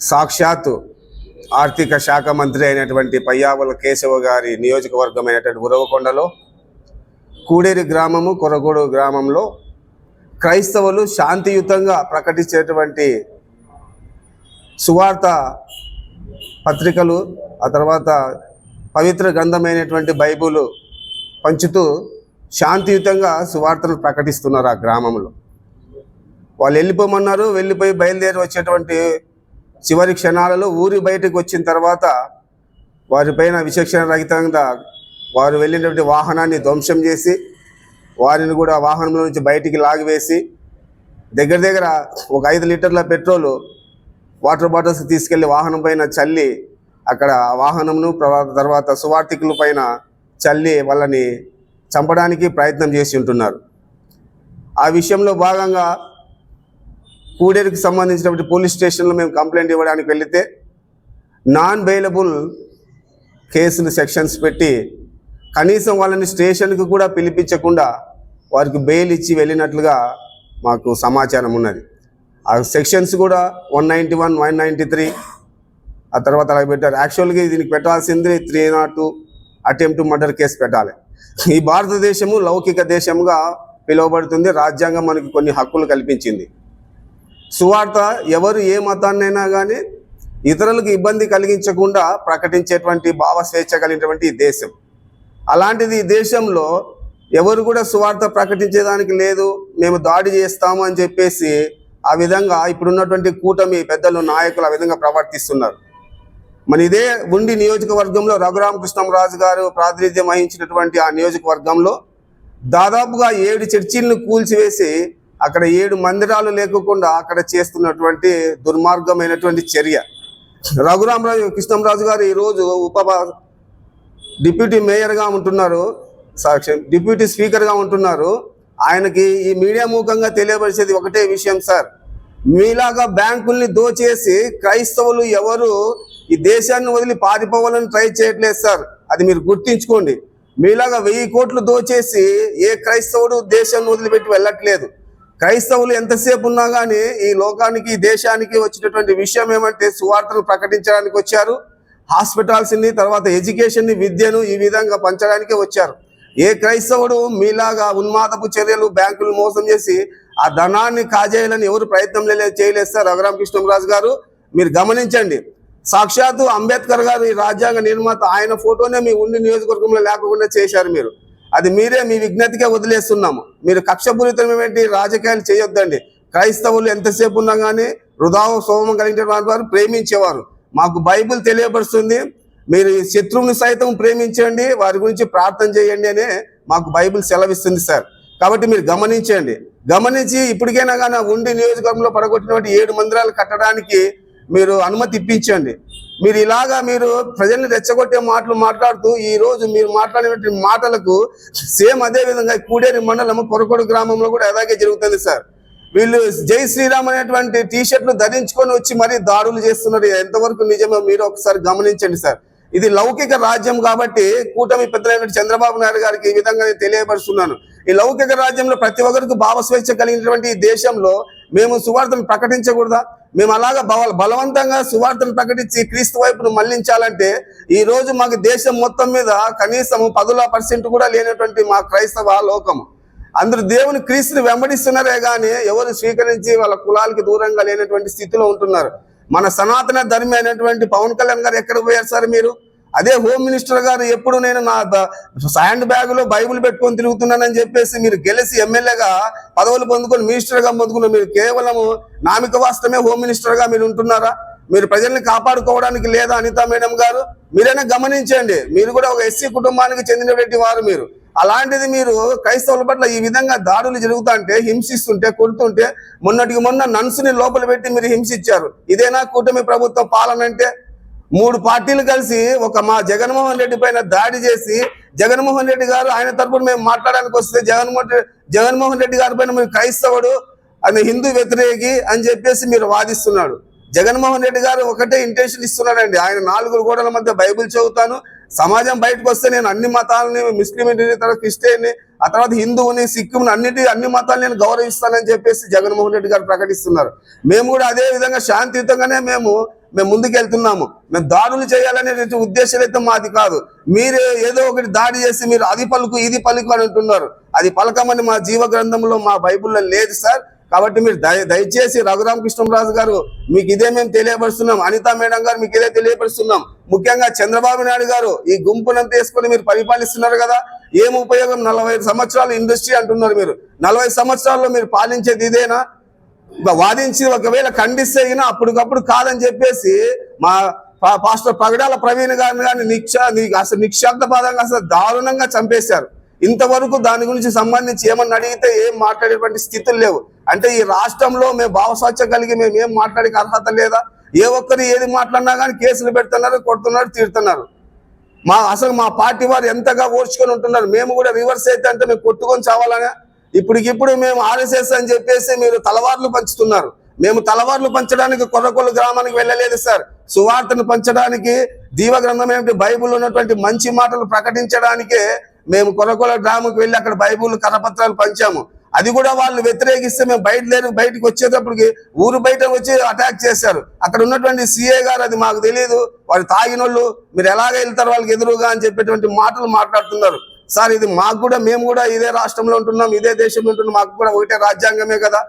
సాక్షాత్తు ఆర్థిక శాఖ మంత్రి అయినటువంటి పయ్యావుల కేశవ గారి నియోజకవర్గమైనటువంటి ఉరవకొండలో కూడేరు గ్రామము, కొరగూడు గ్రామంలో క్రైస్తవులు శాంతియుతంగా ప్రకటించేటువంటి సువార్త పత్రికలు, ఆ తర్వాత పవిత్ర గ్రంథమైనటువంటి బైబిల్ పంచుతూ శాంతియుతంగా సువార్తను ప్రకటిస్తున్నారు. ఆ గ్రామంలో వాళ్ళు వెళ్ళిపోమన్నారు. వెళ్ళిపోయి బయలుదేరి వచ్చేటువంటి చివరి క్షణాలలో ఊరి బయటకు వచ్చిన తర్వాత వారిపైన విచక్షణ రహితంగా వారు వెళ్ళినటువంటి వాహనాన్ని ధ్వంసం చేసి వారిని కూడా వాహనంలో నుంచి బయటికి లాగివేసి దగ్గర ఒక 5 లీటర్ల పెట్రోలు వాటర్ బాటిల్స్ తీసుకెళ్లి వాహనం పైన చల్లి అక్కడ వాహనంను తర్వాత సువార్థికుల పైన చల్లి వాళ్ళని చంపడానికి ప్రయత్నం చేసి ఉంటున్నారు. ఆ విషయంలో భాగంగా కూడేరుకి సంబంధించినటువంటి పోలీస్ స్టేషన్లో మేము కంప్లైంట్ ఇవ్వడానికి వెళితే నాన్ బెయిలబుల్ కేసులు సెక్షన్స్ పెట్టి కనీసం వాళ్ళని స్టేషన్కి కూడా పిలిపించకుండా వారికి బెయిల్ ఇచ్చి వెళ్ళినట్లుగా మాకు సమాచారం ఉన్నది. ఆ సెక్షన్స్ కూడా 191, 193 ఆ తర్వాత అలా పెట్టారు. యాక్చువల్గా దీనికి పెట్టాల్సింది 302 అటెంప్ట్ మర్డర్ కేసు పెట్టాలి. ఈ భారతదేశము లౌకిక దేశంగా పిలువబడుతుంది. రాజ్యాంగం మనకి కొన్ని హక్కులు కల్పించింది. సువార్త ఎవరు ఏ మతాన్నైనా కానీ ఇతరులకు ఇబ్బంది కలిగించకుండా ప్రకటించేటువంటి భావ స్వేచ్ఛ కలిగినటువంటి ఈ దేశం. అలాంటిది ఈ దేశంలో ఎవరు కూడా సువార్త ప్రకటించేదానికి లేదు, మేము దాడి చేస్తాము అని చెప్పేసి ఆ విధంగా ఇప్పుడున్నటువంటి కూటమి పెద్దలు, నాయకులు ఆ విధంగా ప్రవర్తిస్తున్నారు. మన ఇదే ఉండి నియోజకవర్గంలో రఘురామకృష్ణరాజు గారు ప్రాతినిధ్యం వహించినటువంటి ఆ నియోజకవర్గంలో దాదాపుగా 7 చర్చిలను కూల్చివేసి అక్కడ 7 మందిరాలు లేకుండా అక్కడ చేస్తున్నటువంటి దుర్మార్గమైనటువంటి చర్య. రఘురామకృష్ణరాజు గారు ఈరోజు డిప్యూటీ మేయర్గా ఉంటున్నారు, డిప్యూటీ స్పీకర్గా ఉంటున్నారు. ఆయనకి ఈ మీడియా మూలంగా తెలియపరిచేది ఒకటే విషయం సార్, మీలాగా బ్యాంకుల్ని దోచేసి క్రైస్తవులు ఎవరు ఈ దేశాన్ని వదిలి పారిపోవాలని ట్రై చేయట్లేదు సార్, అది మీరు గుర్తించుకోండి. మీలాగా 1000 కోట్లు దోచేసి ఏ క్రైస్తవుడు దేశాన్ని వదిలిపెట్టి వెళ్ళట్లేదు. క్రైస్తవులు ఎంతసేపు ఉన్నా కానీ ఈ లోకానికి, ఈ దేశానికి వచ్చినటువంటి విషయం ఏమంటే సువార్తను ప్రకటించడానికి వచ్చారు. హాస్పిటల్స్ని, తర్వాత ఎడ్యుకేషన్ని, విద్యను ఈ విధంగా పంచడానికే వచ్చారు. ఏ క్రైస్తవుడు మీలాగా ఉన్మాదపు చర్యలు, బ్యాంకులు మోసం చేసి ఆ ధనాన్ని కాజేయాలని ఎవరు ప్రయత్నం చేయలేదు సార్. రఘురామకృష్ణరాజు గారు మీరు గమనించండి, సాక్షాత్తు అంబేద్కర్ గారు ఈ రాజ్యాంగ నిర్మాత, ఆయన ఫోటోనే మీ ఉండి నియోజకవర్గంలో లేకుండా చేశారు మీరు. అది మీరే మీ విజ్ఞతకే వదిలేస్తున్నాము. మీరు కక్షపూరితమైనటువంటి రాజకీయాలు చేయొద్దండి. క్రైస్తవులు ఎంతసేపు ఉన్నా కానీ వృధా స్వభావం కలిగిన వారు ప్రేమించేవారు. మాకు బైబిల్ తెలియపరుస్తుంది, మీరు శత్రువుని సైతం ప్రేమించండి, వారి గురించి ప్రార్థన చేయండి అనే మాకు బైబిల్ సెలవిస్తుంది సార్. కాబట్టి మీరు గమనించి ఇప్పటికైనా కానీ ఉండి నియోజకవర్గంలో పడగొట్టినటువంటి 7 మందిరాలు కట్టడానికి మీరు అనుమతి ఇప్పించండి. మీరు ఇలాగా మీరు ప్రజల్ని రెచ్చగొట్టే మాటలు మాట్లాడుతూ ఈరోజు మీరు మాట్లాడినటువంటి మాటలకు సేమ్ అదే విధంగా కూడేరు మండలం కొరకోడు గ్రామంలో కూడా అలాగే జరుగుతుంది సార్. వీళ్ళు జై శ్రీరామ్ అనేటువంటి టీషర్ట్లు ధరించుకొని వచ్చి మరీ దాడులు చేస్తున్నారు. ఎంతవరకు నిజమో మీరు ఒకసారి గమనించండి సార్. ఇది లౌకిక రాజ్యం కాబట్టి కూటమి పెద్దలైన చంద్రబాబు నాయుడు గారికి ఈ విధంగా నేను తెలియపరుస్తున్నాను. ఈ లౌకిక రాజ్యంలో ప్రతి ఒక్కరికి భావ స్వేచ్ఛ కలిగినటువంటి ఈ దేశంలో మేము సువార్తను ప్రకటించకూడదా? మేము అలాగా బలవంతంగా సువార్తను ప్రకటించి క్రీస్తు వైపును మళ్లించాలంటే ఈ రోజు మాకు దేశం మొత్తం మీద కనీసం 10% కూడా లేనటువంటి మా క్రైస్తవ లోకము అందరూ దేవుని క్రీస్తుని వెంబడిస్తున్నారే కానీ ఎవరు స్వీకరించి వాళ్ళ కులాలకి దూరంగా లేనటువంటి స్థితిలో ఉంటున్నారు. మన సనాతన ధర్మి అయినటువంటి పవన్ కళ్యాణ్ గారు ఎక్కడికి పోయారు సార్? మీరు అదే హోమ్ మినిస్టర్ గారు ఎప్పుడు నేను నా హ్యాండ్ బ్యాగ్లో బైబిల్ పెట్టుకొని తిరుగుతున్నానని చెప్పేసి మీరు గెలిచి ఎమ్మెల్యేగా పదవులు పొందుకొని మినిస్టర్గా పొందుకున్న మీరు కేవలం నామిక వాస్తవమే హోమ్ మినిస్టర్గా మీరు ఉంటున్నారా? మీరు ప్రజల్ని కాపాడుకోవడానికి లేదా అనితా మేడం గారు? మీరైనా గమనించండి, మీరు కూడా ఒక ఎస్సీ కుటుంబానికి చెందినటువంటి వారు. మీరు అలాంటిది మీరు క్రైస్తవుల పట్ల ఈ విధంగా దాడులు జరుగుతుంటే, హింసిస్తుంటే, కొడుతుంటే మొన్నటికి మొన్న నన్సుని లోపల పెట్టి మీరు హింసించారు. ఇదేనా కూటమి ప్రభుత్వ పాలన అంటే? 3 పార్టీలు కలిసి ఒక మా జగన్మోహన్ రెడ్డి పైన దాడి చేసి జగన్మోహన్ రెడ్డి గారు ఆయన తరపున మేము మాట్లాడడానికి వస్తే జగన్మోహన్ రెడ్డి గారి పైన మీరు క్రైస్తవుడు అని హిందూ వ్యతిరేకి అని చెప్పేసి మీరు వాదిస్తున్నాడు. జగన్మోహన్ రెడ్డి గారు ఒకటే ఇంటెన్షన్ ఇస్తున్నాడండి, ఆయన 4 గోడల మధ్య బైబిల్ చదువుతాను, సమాజం బయటకు వస్తే నేను అన్ని మతాలని, ముస్లింని, తర్వాత క్రిస్టియన్ని, ఆ తర్వాత హిందువుని, సిక్కుని, అన్ని మతాలు నేను గౌరవిస్తానని చెప్పేసి జగన్మోహన్ రెడ్డి గారు ప్రకటిస్తున్నారు. మేము కూడా అదే విధంగా శాంతియుతంగానే మేము మేము ముందుకెళ్తున్నాము. మేము దాడులు చేయాలనే ఉద్దేశం అయితే మాది కాదు. మీరు ఏదో ఒకటి దాడి చేసి మీరు అది పలుకు ఇది పలుకు అని అంటున్నారు. అది పలకమని మా జీవ గ్రంథంలో మా బైబిల్లో లేదు సార్. కాబట్టి మీరు దయచేసి రఘురామకృష్ణరాజు గారు మీకు ఇదే మేము తెలియపరుస్తున్నాం, అనితా మేడం గారు మీకు ఇదే తెలియపరుస్తున్నాం. ముఖ్యంగా చంద్రబాబు నాయుడు గారు ఈ గుంపునంతా వేసుకొని మీరు పరిపాలిస్తున్నారు కదా, ఏం ఉపయోగం? 45 సంవత్సరాలు ఇండస్ట్రీ అంటున్నారు మీరు. 40 సంవత్సరాల్లో మీరు పాలించేది ఇదేనా? వాదించి ఒకవేళ ఖండిస్తే అప్పటికప్పుడు కాదని చెప్పేసి మా పాస్టర్ పగడాల ప్రవీణ్ గారిని కానీ అసలు నిశ్శబ్దపాదంగా అసలు దారుణంగా చంపేశారు. ఇంతవరకు దాని గురించి సంబంధించి ఏమన్నా అడిగితే ఏం మాట్లాడేటువంటి స్థితులు లేవు. అంటే ఈ రాష్ట్రంలో మేము భావస్వాచ్ఛ కలిగి మేము ఏం మాట్లాడే అర్హత లేదా? ఏ ఒక్కరు ఏది మాట్లాడినా కానీ కేసులు పెడుతున్నారు, కొడుతున్నారు, తీరుతున్నారు. అసలు మా పార్టీ వారు ఎంతగా ఓర్చుకొని ఉంటున్నారు. మేము కూడా రివర్స్ అయితే అంటే మేము కొట్టుకొని చావాలనే. ఇప్పటికిప్పుడు మేము ఆర్ఎస్ఎస్ అని చెప్పేసి మీరు తలవార్లు పంచుతున్నారు. మేము తలవార్లు పంచడానికి కొర్రకొల్లు గ్రామానికి వెళ్ళలేదు సార్. సువార్తను పంచడానికి, దీవ గ్రంథం బైబుల్ ఉన్నటువంటి మంచి మాటలు ప్రకటించడానికే మేము కొర్రకొల్లు గ్రామంకి వెళ్ళి అక్కడ బైబుల్ కరపత్రాలు పంచాము. అది కూడా వాళ్ళు వ్యతిరేకిస్తే మేము బయటకు వచ్చేటప్పటికి ఊరు బయట వచ్చి అటాక్ చేశారు. అక్కడ ఉన్నటువంటి సిఏ గారు అది మాకు తెలియదు, వాళ్ళు తాగినోళ్ళు, మీరు ఎలాగ వెళ్తారు వాళ్ళకి ఎదురుగా అని చెప్పేటువంటి మాటలు మాట్లాడుతున్నారు. సార్ ఇది మాకు కూడా, మేము కూడా ఇదే రాష్ట్రంలో ఉంటున్నాం, ఇదే దేశంలో ఉంటున్నాం, మాకు కూడా ఒకటే రాజ్యాంగమే కదా.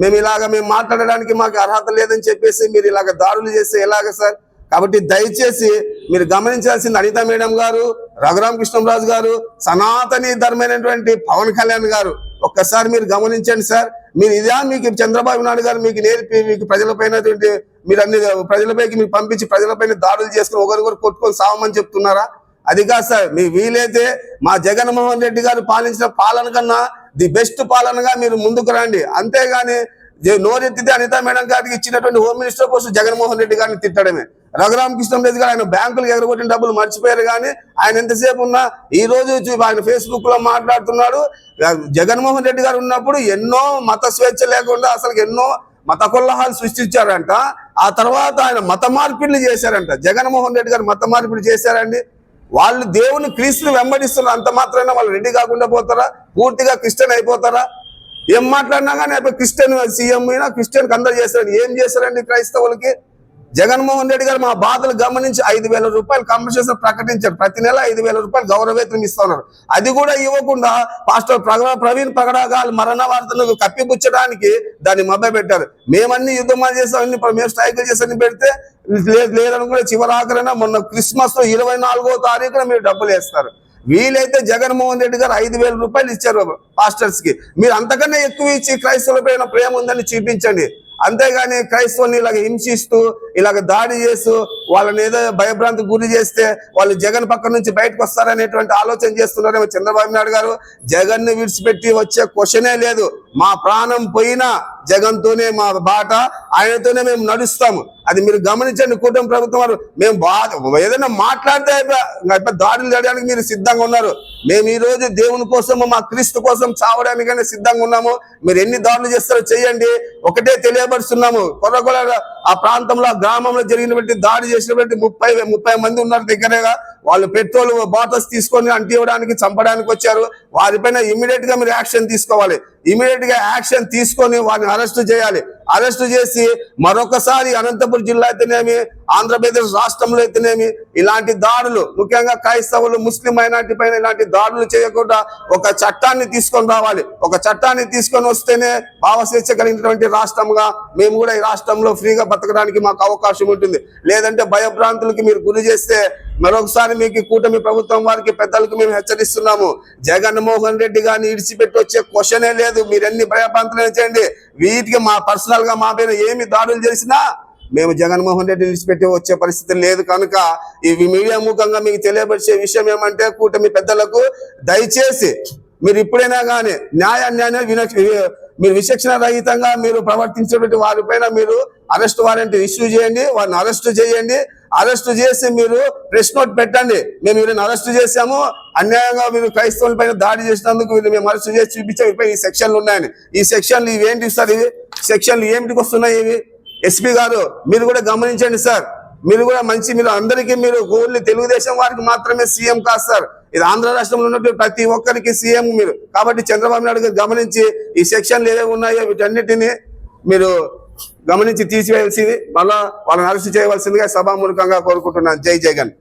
మేము మాట్లాడడానికి మాకు అర్హత లేదని చెప్పేసి మీరు ఇలాగ దాడులు చేస్తే ఎలాగ సార్? కాబట్టి దయచేసి మీరు గమనించాల్సింది అనితా మేడం గారు, రఘురామకృష్ణరాజు గారు, సనాతని ధర్మైనటువంటి పవన్ కళ్యాణ్ గారు, ఒక్కసారి మీరు గమనించండి సార్. మీరు ఇదే మీకు చంద్రబాబు నాయుడు గారు మీకు నేర్పి మీకు ప్రజలపైన మీరు అన్ని ప్రజలపైకి మీకు పంపించి ప్రజలపైన దాడులు చేసుకుని ఒకరికొకరు కొట్టుకొని సావమని చెప్తున్నారా? అది కాదు సార్. మీ వీలైతే మా జగన్మోహన్ రెడ్డి గారు పాలించిన పాలన కన్నా ది బెస్ట్ పాలనగా మీరు ముందుకు రండి. అంతేగాని నోరెత్తితే అనితా మేడం గారికి ఇచ్చినటువంటి home minister post Jaganmohan Reddy గారిని తిట్టడమే. రఘురామకృష్ణరాజు గారు ఆయన బ్యాంకులకు ఎగరగొట్టిన డబ్బులు మర్చిపోయారు, కానీ ఆయన ఎంతసేపు ఉన్నా ఈ రోజు ఆయన ఫేస్బుక్ లో మాట్లాడుతున్నాడు. జగన్మోహన్ రెడ్డి గారు ఉన్నప్పుడు ఎన్నో మత స్వేచ్ఛ లేకుండా అసలు ఎన్నో మత కొల్లహాలు సృష్టించారంట. ఆ తర్వాత ఆయన మత మార్పిడిలు చేశారంట. జగన్మోహన్ రెడ్డి గారు మత మార్పిడి చేశారండి. వాళ్ళు దేవుని క్రీస్తుని వెంబడిస్తున్నారు, అంత మాత్రమే వాళ్ళు రెడ్డి కాకుండా పోతారా? పూర్తిగా క్రిస్టియన్ అయిపోతారా? ఏం మాట్లాడినా కానీ క్రిస్టియన్ సీఎం అయినా క్రిస్టియన్కి అందరూ చేశారండి. ఏం చేశారండి క్రైస్తవులకి? జగన్మోహన్ రెడ్డి గారు మా బాధలు గమనించి 5,000 రూపాయలు కంపెన్సేషన్ ప్రకటించారు. ప్రతి నెల 5,000 రూపాయలు గౌరవేతనం ఇస్తున్నారు. అది కూడా ఇవ్వకుండా పాస్టర్ ప్రవీణ్ పగడాగాలు మరణ వార్తను కప్పిపుచ్చడానికి దాన్ని మభ్యపెట్టారు. మేమన్నీ యుద్ధమాలు చేసాం, మేము స్ట్రైకులు చేసి పెడితే లేదని కూడా చివరాఖరణ మొన్న క్రిస్మస్ 24వ తారీఖున మీరు డబ్బులు వేస్తారు. వీలైతే జగన్మోహన్ రెడ్డి గారు 5,000 రూపాయలు ఇచ్చారు పాస్టర్స్ కి. మీరు అంతకన్నా ఎక్కువ ఇచ్చి క్రైస్తవులపైన ప్రేమ ఉందని చూపించండి. అంతేగాని క్రైస్తవుల్ని ఇలాగ హింసిస్తూ ఇలాగ దాడి చేస్తూ వాళ్ళని ఏదో భయభ్రాంతికి గురి చేస్తే వాళ్ళు జగన్ పక్క నుంచి బయటకు వస్తారనేటువంటి ఆలోచన చేస్తున్నారేమో చంద్రబాబు నాయుడు గారు. జగన్ ని విడిచిపెట్టి వచ్చే క్వశ్చనే లేదు. మా ప్రాణం పోయినా జగన్తోనే మా బాట, ఆయనతోనే మేము నడుస్తాము. అది మీరు గమనించండి. కూటమి ప్రభుత్వం వారు మేము ఏదైనా మాట్లాడితే దాడులు చేయడానికి మీరు సిద్ధంగా ఉన్నారు. మేము ఈ రోజు దేవుని కోసం, మా క్రీస్తు కోసం చావడానికైనా సిద్ధంగా ఉన్నాము. మీరు ఎన్ని దాడులు చేస్తారో చెయ్యండి. ఒకటే తెలియపరుస్తున్నాము, కొర్రకొల్ల ఆ ప్రాంతంలో ఆ గ్రామంలో జరిగినటువంటి దాడి చేసినటువంటి 30 మంది ఉన్నారు దగ్గరగా. వాళ్ళు పెట్రోల్ బాటిల్స్ తీసుకొని అంటివ్వడానికి, చంపడానికి వచ్చారు. వారిపైన ఇమీడియట్ గా మీరు యాక్షన్ తీసుకోవాలి. ఇమీడియట్ గా యాక్షన్ తీసుకొని వారిని అరెస్ట్ చేయాలి. అరెస్ట్ చేసి మరొకసారి అనంతపురం జిల్లా అయితేనేమి, ఆంధ్రప్రదేశ్ రాష్ట్రంలో అయితేనేమి ఇలాంటి దాడులు, ముఖ్యంగా క్రైస్తవులు, ముస్లిం మైనారిటీ పైన ఇలాంటి దాడులు చేయకుండా ఒక చట్టాన్ని తీసుకొని రావాలి. ఒక చట్టాన్ని తీసుకొని వస్తేనే భావస్వేచ్ఛ కలిగినటువంటి రాష్ట్రంగా మేము కూడా ఈ రాష్ట్రంలో ఫ్రీగా బతకడానికి మాకు అవకాశం ఉంటుంది. లేదంటే భయభ్రాంతులకి మీరు గురి చేస్తే మరొకసారి మీకు కూటమి ప్రభుత్వం వారికి పెద్దలకు మేము హెచ్చరిస్తున్నాము. జగన్మోహన్ రెడ్డి గారిని ఇడిచిపెట్టి వచ్చే క్వశ్చనే లేదు. మీరు ఎన్ని భయభ్రాంతులు చేయండి, వీటికి మా పర్సనల్ గా మా పైన ఏమి దాడులు చేసినా మేము జగన్మోహన్ రెడ్డి విడిచిపెట్టి వచ్చే పరిస్థితి లేదు. కనుక ఈ మీడియా ముఖంగా మీకు తెలియపరిచే విషయం ఏమంటే, కూటమి పెద్దలకు దయచేసి మీరు ఇప్పుడైనా కానీ మీరు విచక్షణ రహితంగా మీరు ప్రవర్తించేటువంటి వారిపైన మీరు అరెస్ట్ వారెంట్ ఇష్యూ చేయండి. వారిని అరెస్ట్ చేయండి. అరెస్ట్ చేసి మీరు ప్రెస్ నోట్ పెట్టండి. మేము వీళ్ళని అరెస్ట్ చేశాము, అన్యాయంగా మీరు క్రైస్తవుల పైన దాడి చేసినందుకు వీళ్ళు మేము అరెస్ట్ చేసి చూపించాము, ఈ సెక్షన్లు ఉన్నాయని. ఈ సెక్షన్లు ఇవేంటి సార్? ఇవి సెక్షన్లు ఏమిటికి వస్తున్నాయి? ఇవి ఎస్పీ గారు మీరు కూడా గమనించండి సార్. మీరు కూడా మీరు అందరికీ మీరు ఓన్లీ తెలుగుదేశం వారికి మాత్రమే సీఎం కాదు సార్. ఇది ఆంధ్ర రాష్ట్రంలో ఉన్నటువంటి ప్రతి ఒక్కరికి సీఎం మీరు. కాబట్టి చంద్రబాబు నాయుడు గారు గమనించి ఈ సెక్షన్లు ఏవేవి ఉన్నాయో వీటన్నిటిని మీరు గమనించి తీసివేయాల్సింది, మళ్ళా వాళ్ళని అరెస్ట్ చేయవలసిందిగా సభామూలకంగా కోరుకుంటున్నాను. జై జగన్.